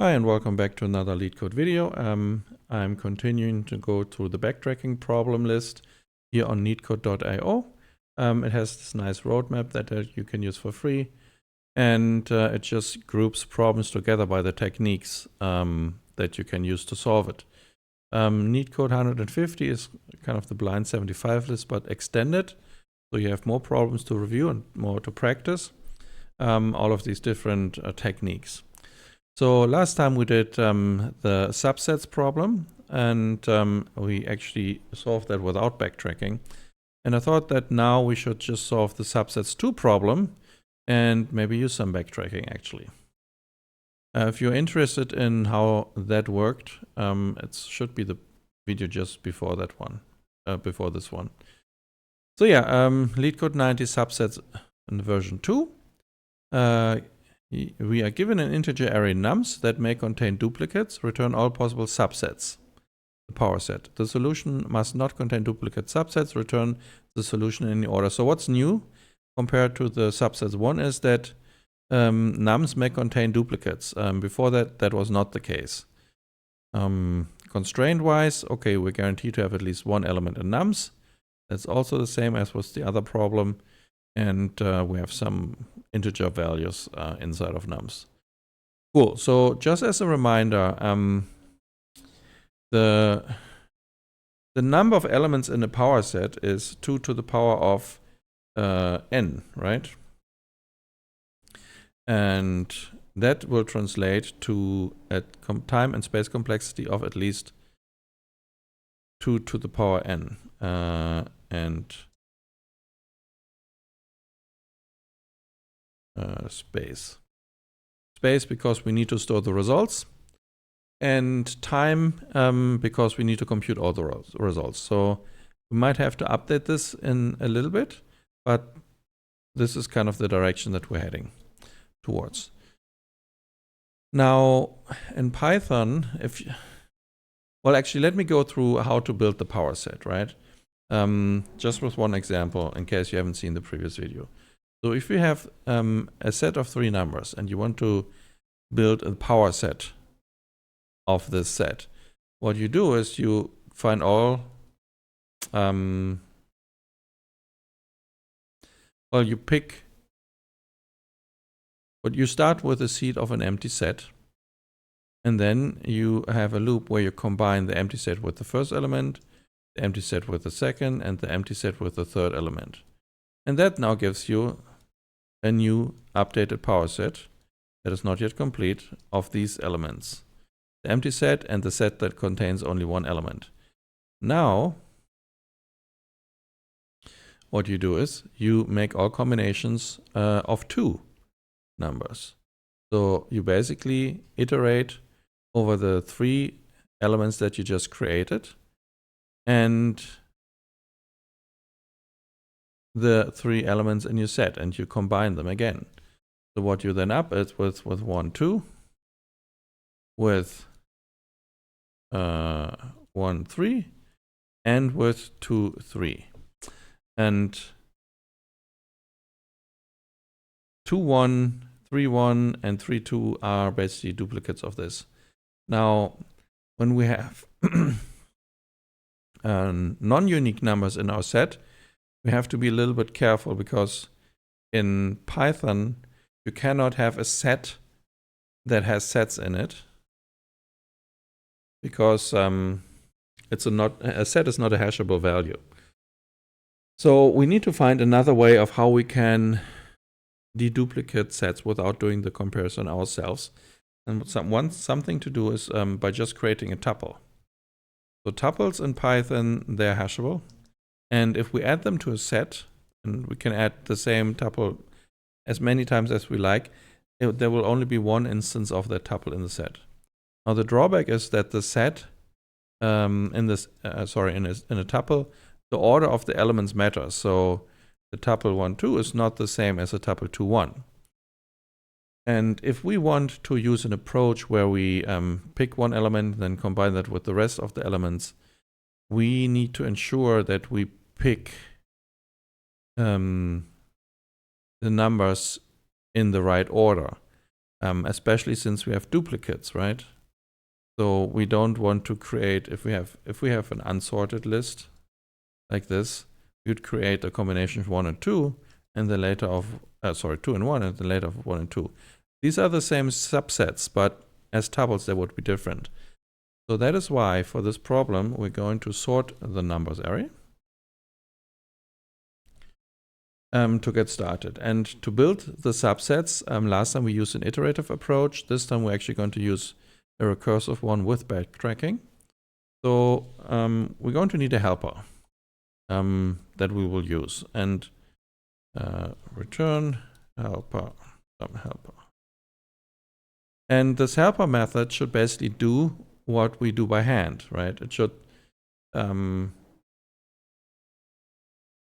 Hi and welcome back to another LeetCode video. I'm continuing to go through the backtracking problem list here on LeetCode.io. It has this nice roadmap that you can use for free, and it just groups problems together by the techniques that you can use to solve it. LeetCode 150 is kind of the blind 75 list, but extended, so you have more problems to review and more to practice all of these different techniques. So last time we did the subsets problem, and we actually solved that without backtracking. And I thought that now we should just solve the subsets 2 problem and maybe use some backtracking actually. If you're interested in how that worked, it should be the video just before that one, before this one. So yeah, LeetCode 90 subsets in version 2. We are given an integer array nums that may contain duplicates. Return all possible subsets. The power set. The solution must not contain duplicate subsets. Return the solution in any order. So what's new compared to the subsets 1 is that nums may contain duplicates. Before that was not the case. Constraint wise, okay, we're guaranteed to have at least one element in nums. That's also the same as was the other problem. And we have some integer values inside of nums. Cool. So just as a reminder, the number of elements in a power set is 2 to the power of n, right? And that will translate to a time and space complexity of at least 2 to the power n. Space because we need to store the results, and time because we need to compute all the results. So we might have to update this in a little bit, but this is kind of the direction that we're heading towards. Now in Python, well, actually, let me go through how to build the power set, right? Just with one example in case you haven't seen the previous video. So if you have a set of 3 numbers and you want to build a power set of this set, what you do is you find all, well, you pick, but you start with a seed of an empty set, and then you have a loop where you combine the empty set with the first element, the empty set with the second, and the empty set with the third element. And that now gives you a new updated power set that is not yet complete of these elements. The empty set and the set that contains only one element. Now, what you do is you make all combinations of 2 numbers. So you basically iterate over the 3 elements that you just created and the 3 elements in your set, and you combine them again. So what you then up is with 1, 2, with 1, 3, and with 2, 3. And 2, 1, 3, 1, and 3, 2 are basically duplicates of this. Now, when we have non-unique numbers in our set, we have to be a little bit careful, because in Python, you cannot have a set that has sets in it, because a set is not a hashable value. So we need to find another way of how we can deduplicate sets without doing the comparison ourselves. And something to do is by just creating a tuple. So tuples in Python, they're hashable. And if we add them to a set, and we can add the same tuple as many times as we like, there will only be one instance of that tuple in the set. Now the drawback is that the set in a tuple, the order of the elements matters. So the tuple 1, 2 is not the same as a tuple 2, 1. And if we want to use an approach where we pick one element, then combine that with the rest of the elements, we need to ensure that we pick the numbers in the right order. especially since we have duplicates, right? So we don't want to create, if we have an unsorted list like this, you'd create a combination of 1 and 2, and then later of 2 and 1, and then later of 1 and 2. These are the same subsets, but as tuples they would be different. So that is why for this problem we're going to sort the numbers array to get started. And to build the subsets, last time we used an iterative approach. This time we're actually going to use a recursive one with backtracking. So we're going to need a helper that we will use, and return helper, helper. And this helper method should basically do what we do by hand, right? It should,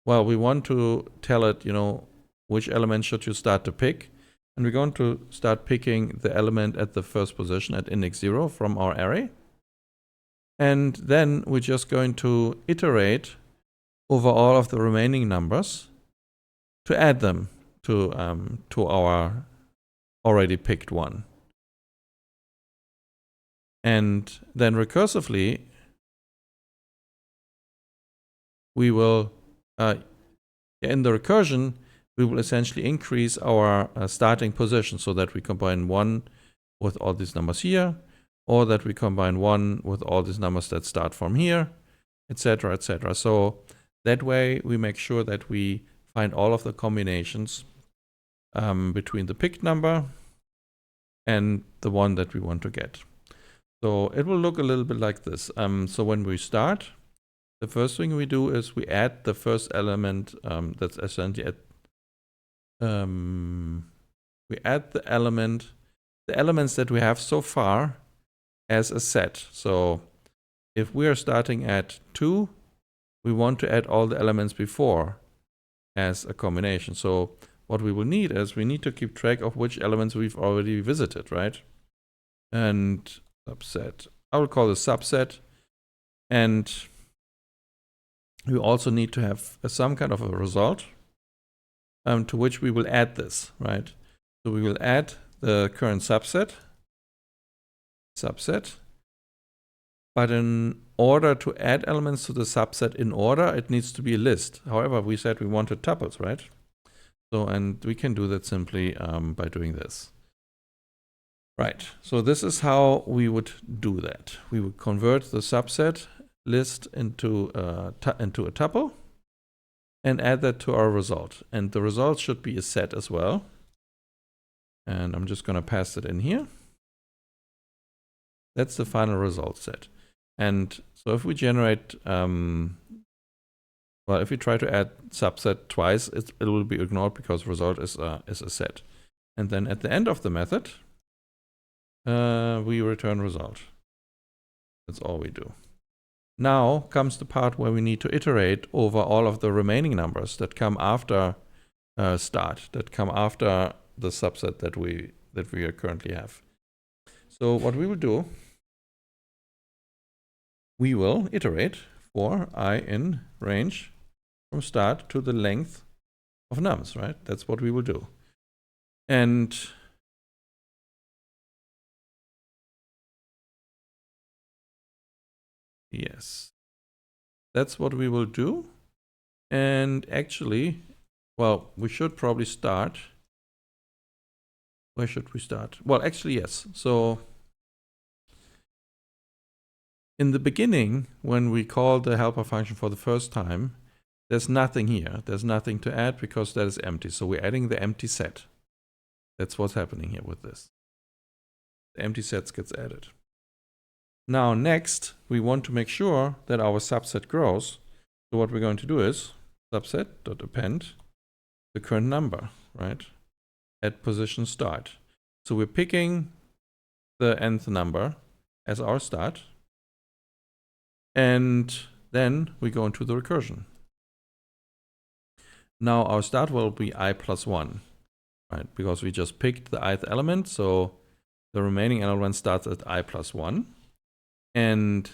well, we want to tell it, you know, which element should you start to pick. And we're going to start picking the element at the first position at index 0 from our array. And then we're just going to iterate over all of the remaining numbers to add them to our already picked one. And then recursively, we will, in the recursion, we will essentially increase our starting position so that we combine 1 with all these numbers here, or that we combine 1 with all these numbers that start from here, etc., etc. So that way we make sure that we find all of the combinations between the picked number and the one that we want to get. So it will look a little bit like this. So when we start, the first thing we do is we add the first element that's essentially at we add the elements that we have so far as a set. So if we are starting at 2, we want to add all the elements before as a combination. So what we will need is we need to keep track of which elements we've already visited, right? And subset, I will call this subset. And we also need to have some kind of a result to which we will add this, right? So we will add the current subset, but in order to add elements to the subset in order, it needs to be a list. However, we said we wanted tuples, right? So, and we can do that simply by doing this. Right, so this is how we would do that. We would convert the subset list into a tuple and add that to our result. And the result should be a set as well. And I'm just going to pass it in here. That's the final result set. And so if we generate, well, if we try to add subset twice, it will be ignored because result is a set. And then at the end of the method, we return result. That's all we do. Now comes the part where we need to iterate over all of the remaining numbers that come after start, that come after the subset that we currently have. So what we will do, we will iterate for I in range from start to the length of nums, right? That's what we will do. And yes, that's what we will do. And actually, well, we should probably start. Where should we start? Well, actually, yes. So in the beginning, when we call the helper function for the first time, there's nothing here. There's nothing to add because that is empty. So we're adding the empty set. That's what's happening here with this. The empty sets gets added. Now, next, we want to make sure that our subset grows. So what we're going to do is subset.append the current number, right? At position start. So we're picking the nth number as our start. And then we go into the recursion. Now our start will be I plus 1, right? Because we just picked the ith element. So the remaining element starts at I plus 1. And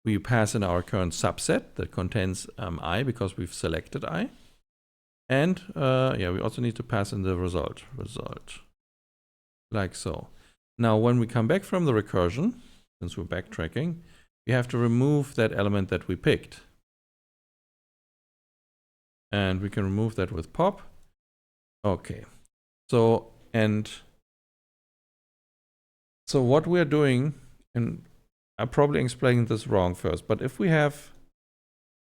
we pass in our current subset that contains I because we've selected I. And yeah, we also need to pass in the result. like so. Now, when we come back from the recursion, since we're backtracking, we have to remove that element that we picked. And we can remove that with pop. Okay. So what we're doing, and I'm probably explaining this wrong first, but if we have,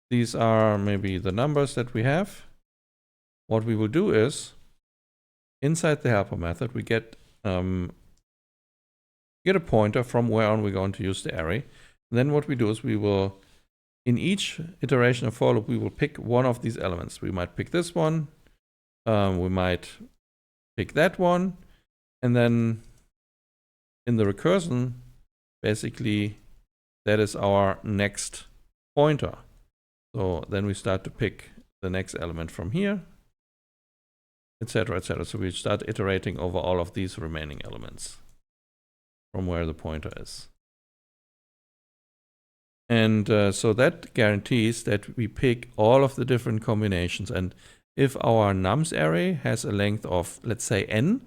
these are maybe the numbers that we have, what we will do is, inside the helper method, we get a pointer from where on we're going to use the array. And then what we do is we will, in each iteration of for loop, we will pick one of these elements. We might pick this one, we might pick that one, and then in the recursion, basically, that is our next pointer. So then we start to pick the next element from here, etc., etc. So we start iterating over all of these remaining elements from where the pointer is. And so that guarantees that we pick all of the different combinations. And if our nums array has a length of, let's say, n,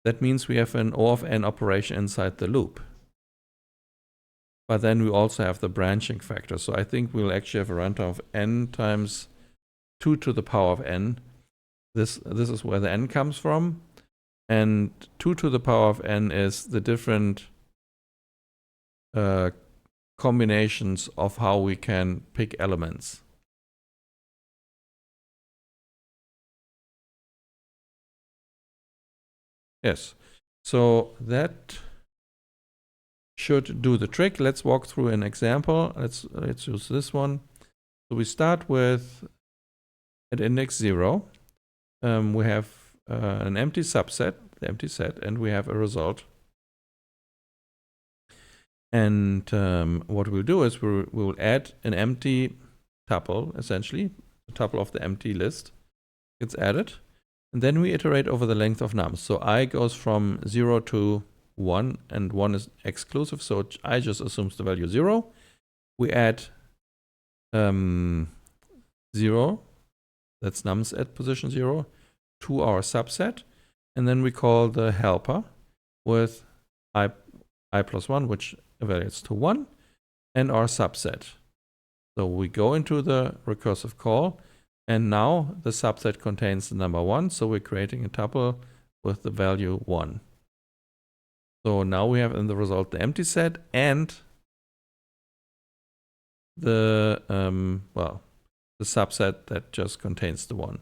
that means we have an O of n operation inside the loop. But then we also have the branching factor. So I think we'll actually have a runtime of n times 2 to the power of n. This is where the n comes from. And 2 to the power of n is the different combinations of how we can pick elements. Yes, so that should do the trick. Let's walk through an example. Let's use this one. So we start with at index 0. We have an empty subset, the empty set, and we have a result. And what we'll do is we will add an empty tuple, essentially, the tuple of the empty list gets added. And then we iterate over the length of nums. So I goes from 0 to 1, and 1 is exclusive, so I just assumes the value 0. We add 0, that's nums at position 0, to our subset. And then we call the helper with I plus 1, which evaluates to 1, and our subset. So we go into the recursive call, and now the subset contains the number 1, so we're creating a tuple with the value 1. So now we have in the result the empty set and the the subset that just contains the 1.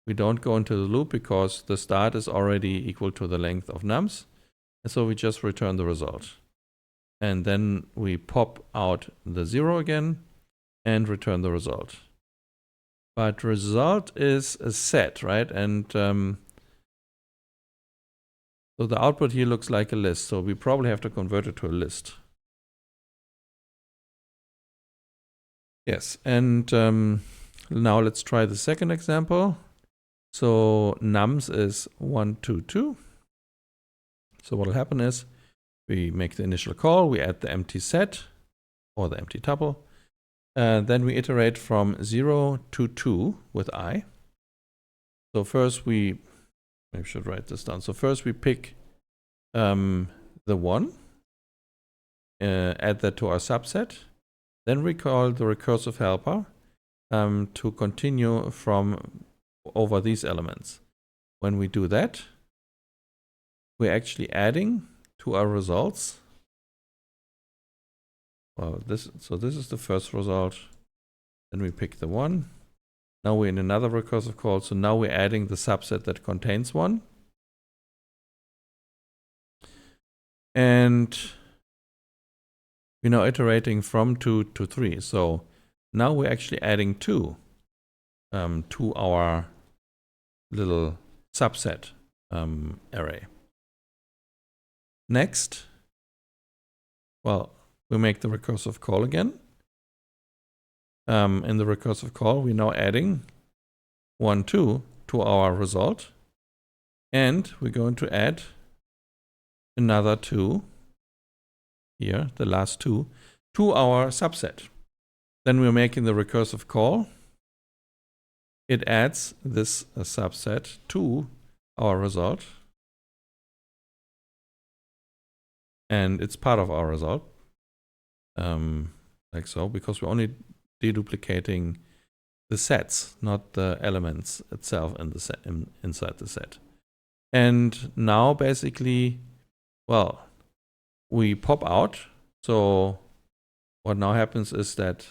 We don't go into the loop because the start is already equal to the length of nums, and so we just return the result. And then we pop out the 0 again and return the result. But result is a set, right? And so the output here looks like a list. So we probably have to convert it to a list. Yes, and now let's try the second example. So nums is 1, 2, 2. So what will happen is we make the initial call, we add the empty set or the empty tuple. Then we iterate from 0 to 2 with I. So first maybe I should write this down. So first we pick the 1, add that to our subset. Then we call the recursive helper to continue from over these elements. When we do that, we're actually adding to our results. Well, this is the first result. Then we pick the 1. Now we're in another recursive call. So now we're adding the subset that contains 1. And we're now iterating from 2 to 3. So now we're actually adding 2 to our little subset array. Next, well, we make the recursive call again. In the recursive call, we're now adding 1, 2 to our result. And we're going to add another 2 here, the last 2, to our subset. Then we're making the recursive call. It adds this subset to our result. and it's part of our result, like so, because we're only deduplicating the sets, not the elements itself in the set, inside the set. And now basically, well, we pop out. So what now happens is that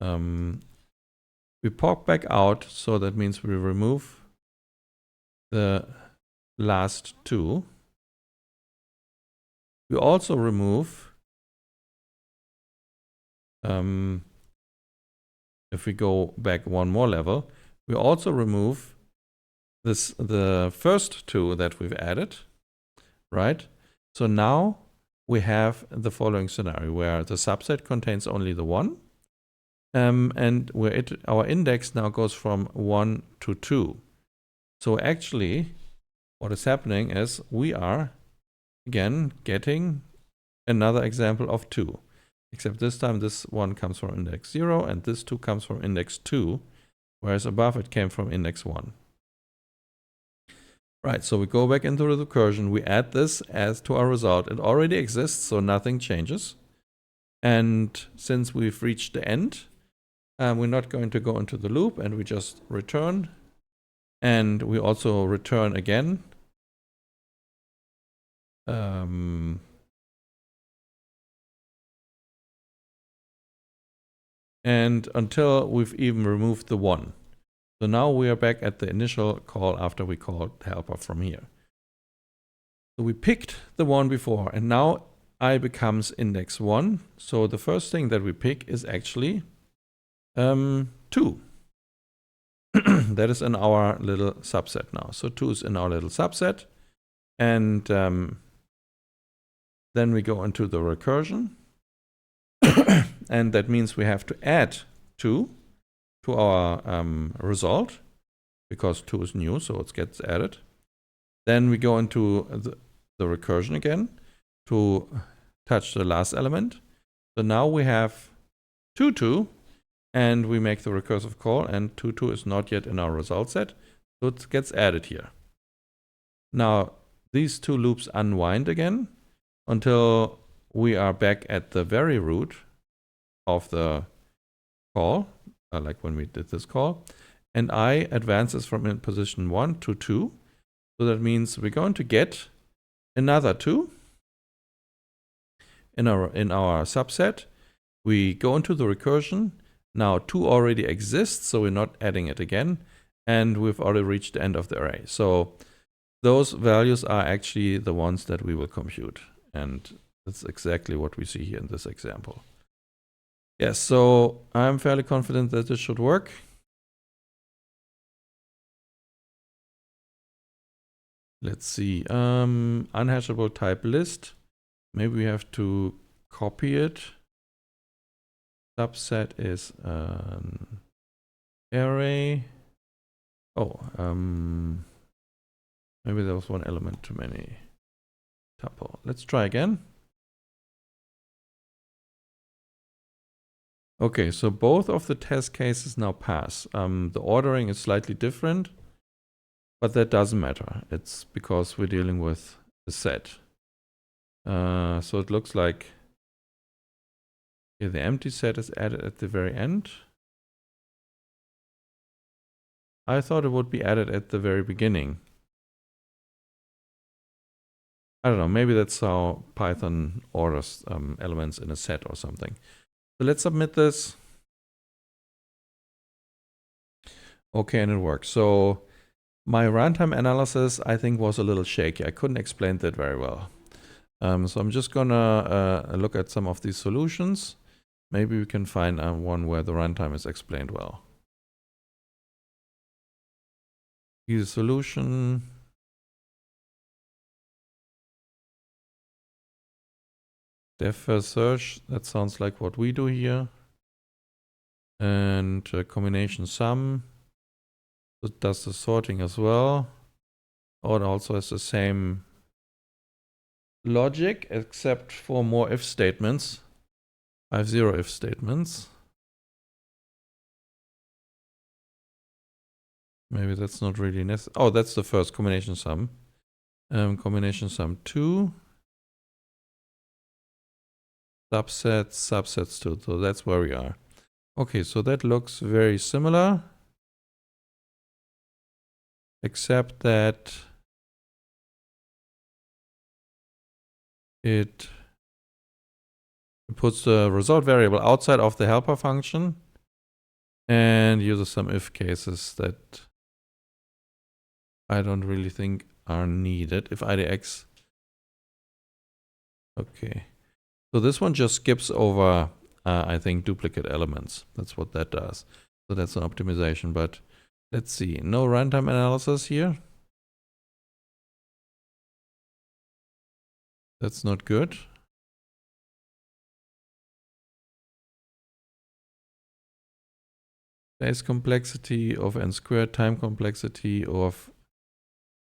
we pop back out. So that means we remove the last two. We also remove, if we go back one more level, we also remove the first two that we've added, right? So now we have the following scenario where the subset contains only the one, and where our index now goes from 1 to 2. So actually, what is happening is we are again getting another example of 2, except this time this one comes from index 0 and this 2 comes from index 2, whereas above it came from index 1. Right, so we go back into the recursion, we add this as to our result. It already exists, so nothing changes. And since we've reached the end, we're not going to go into the loop, and we just return. And we also return again. And until we've even removed the 1. So now we are back at the initial call after we called helper from here. So we picked the 1 before, and now I becomes index 1. So the first thing that we pick is actually 2. That is in our little subset now. So 2 is in our little subset. And then we go into the recursion. And that means we have to add 2 to our result, because 2 is new, so it gets added. Then we go into the recursion again to touch the last element. So now we have 2, 2, and we make the recursive call, and 2, 2 is not yet in our result set, so it gets added here. Now, these 2 loops unwind again until we are back at the very root of the call, like when we did this call, and I advances from in position 1 to 2. So that means we're going to get another 2 in our subset. We go into the recursion. Now 2 already exists, so we're not adding it again, and we've already reached the end of the array. So those values are actually the ones that we will compute, and that's exactly what we see here in this example. Yes, so I'm fairly confident that this should work. Let's see, unhashable type list. Maybe we have to copy it. Subset is an array. Oh, maybe there was one element too many. Tuple. Let's try again. Okay, so both of the test cases now pass. The ordering is slightly different, but that doesn't matter. It's because we're dealing with a set. So it looks like here the empty set is added at the very end. I thought it would be added at the very beginning. I don't know, maybe that's how Python orders elements in a set or something. So let's submit this. Okay, and it works. So my runtime analysis, I think, was a little shaky. I couldn't explain that very well. So I'm just gonna look at some of these solutions. Maybe we can find one where the runtime is explained well. Here's a solution. Def first search, that sounds like what we do here. And combination sum, it does the sorting as well. Oh, it also has the same logic, except for more if statements. I have 0 if statements. Maybe that's not really necessary. Oh, that's the first combination sum. Combination sum 2. Subsets 2. So that's where we are. Okay, so that looks very similar. Except that it puts the result variable outside of the helper function and uses some if cases that I don't really think are needed. If IDX. Okay. So this one just skips over, I think, duplicate elements. That's what that does. So that's an optimization, but let's see. No runtime analysis here. That's not good. Base complexity of n squared, time complexity of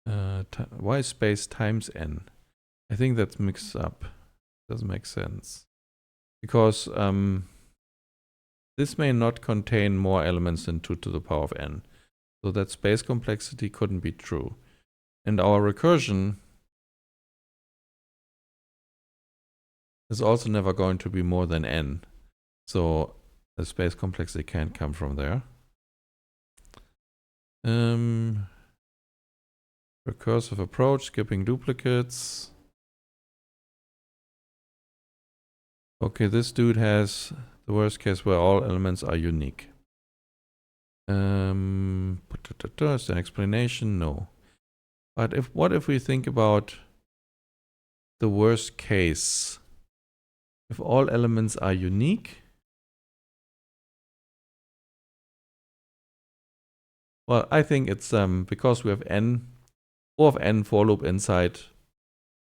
y space times n. I think that's mixed up. Doesn't make sense. Because this may not contain more elements than 2 to the power of n. So that space complexity couldn't be true. And our recursion is also never going to be more than n. So the space complexity can't come from there. Recursive approach, skipping duplicates. Okay, this dude has the worst case where all elements are unique. Is there an explanation? No. But what if we think about the worst case? If all elements are unique? Well, I think it's because we have n, O of n for loop inside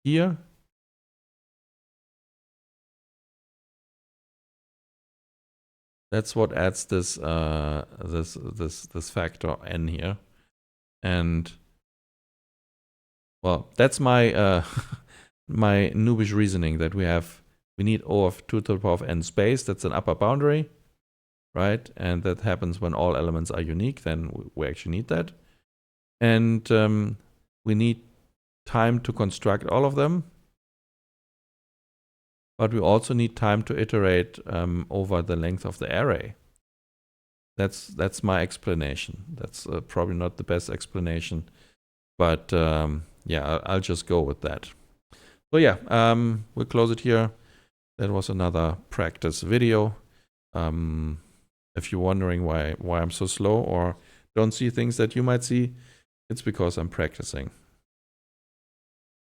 here. That's what adds this this factor n here. And well, that's my my noobish reasoning that we need O of 2 to the power of n space. That's an upper boundary, right? And that happens when all elements are unique. Then we actually need that. And we need time to construct all of them. But we also need time to iterate over the length of the array. That's my explanation. That's probably not the best explanation, but yeah, I'll just go with that. So yeah, we'll close it here. That was another practice video. If you're wondering why I'm so slow or don't see things that you might see, it's because I'm practicing.